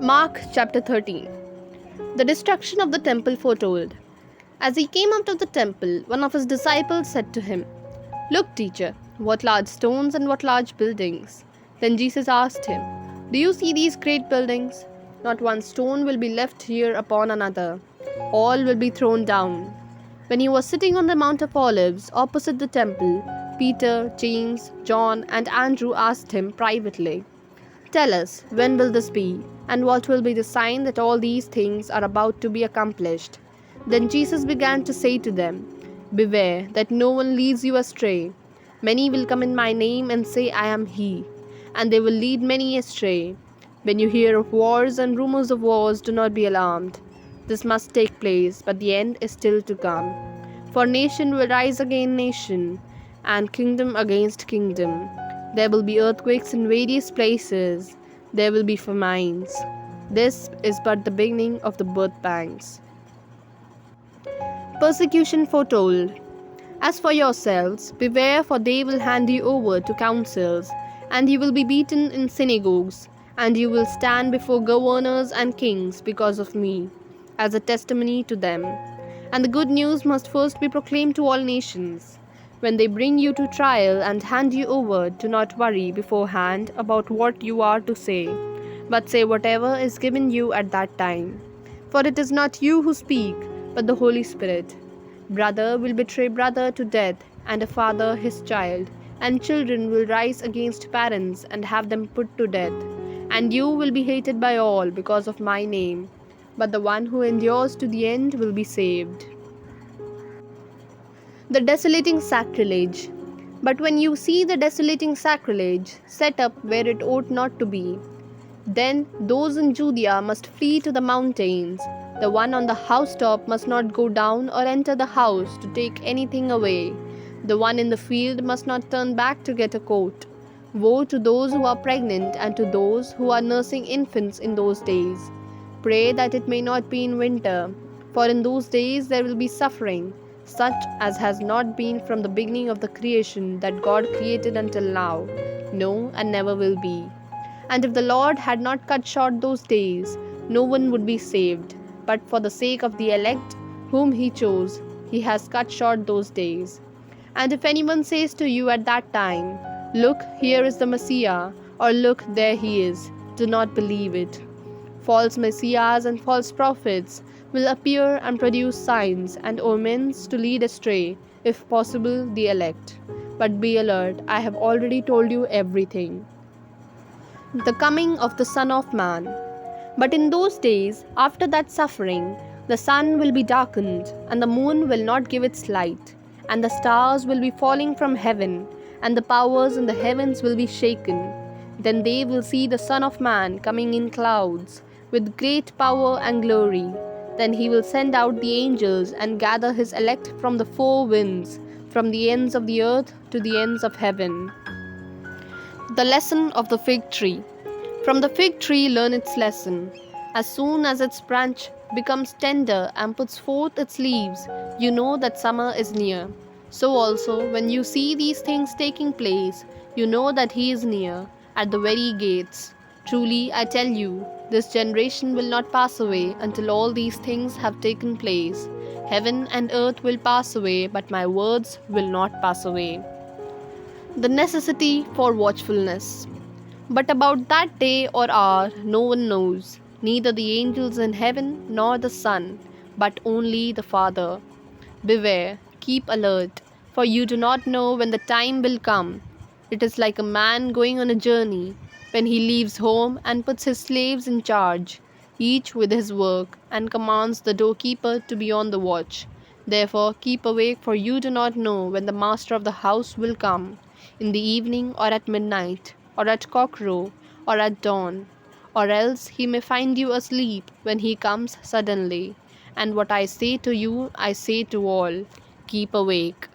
Mark chapter 13. The destruction of the temple foretold. As he came out of the temple, one of his disciples said to him, "Look, teacher, what large stones and what large buildings." Then Jesus asked him, "Do you see these great buildings? Not one stone will be left here upon another. All will be thrown down." When he was sitting on the Mount of Olives opposite the temple, Peter, James, John, and Andrew asked him privately, "Tell us, when will this be? And what will be the sign that all these things are about to be accomplished?" Then Jesus began to say to them, "Beware that no one leads you astray. Many will come in my name and say, 'I am he,' and they will lead many astray. When you hear of wars and rumors of wars, do not be alarmed. This must take place, but the end is still to come. For nation will rise against nation, and kingdom against kingdom. There will be earthquakes in various places. There will be famines. This is but the beginning of the birth pangs." Persecution foretold. As for yourselves, beware, for they will hand you over to councils, and you will be beaten in synagogues, and you will stand before governors and kings because of me, as a testimony to them. And the good news must first be proclaimed to all nations. When they bring you to trial and hand you over, do not worry beforehand about what you are to say, but say whatever is given you at that time. For it is not you who speak, but the Holy Spirit. Brother will betray brother to death, and a father his child, and children will rise against parents and have them put to death. And you will be hated by all because of my name, but the one who endures to the end will be saved. The desolating sacrilege. But when you see the desolating sacrilege set up where it ought not to be, then those in Judea must flee to the mountains. The one on the housetop must not go down or enter the house to take anything away. The one in the field must not turn back to get a coat. Woe to those who are pregnant and to those who are nursing infants in those days. Pray that it may not be in winter, for in those days there will be suffering, such as has not been from the beginning of the creation that God created until now, no, and never will be. And if the Lord had not cut short those days, no one would be saved. But for the sake of the elect, whom he chose, he has cut short those days. And if anyone says to you at that time, 'Look, here is the Messiah,' or 'Look, there he is,' do not believe it. False messiahs and false prophets will appear and produce signs and omens to lead astray, if possible, the elect. But be alert, I have already told you everything. The coming of the Son of Man. But in those days, after that suffering, the sun will be darkened, and the moon will not give its light, and the stars will be falling from heaven, and the powers in the heavens will be shaken. Then they will see the Son of Man coming in clouds, with great power and glory. Then he will send out the angels and gather his elect from the four winds, from the ends of the earth to the ends of heaven. The lesson of the fig tree. From the fig tree learn its lesson. As soon as its branch becomes tender and puts forth its leaves, you know that summer is near. So also, when you see these things taking place, you know that he is near, at the very gates. Truly, I tell you, this generation will not pass away until all these things have taken place. Heaven and earth will pass away, but my words will not pass away. The necessity for watchfulness. But about that day or hour no one knows, neither the angels in heaven nor the Son, but only the Father. Beware, keep alert, for you do not know when the time will come. It is like a man going on a journey, when he leaves home and puts his slaves in charge, each with his work, and commands the doorkeeper to be on the watch. Therefore keep awake, for you do not know when the master of the house will come, in the evening or at midnight, or at cockcrow, or at dawn, or else he may find you asleep when he comes suddenly. And what I say to you, I say to all, keep awake.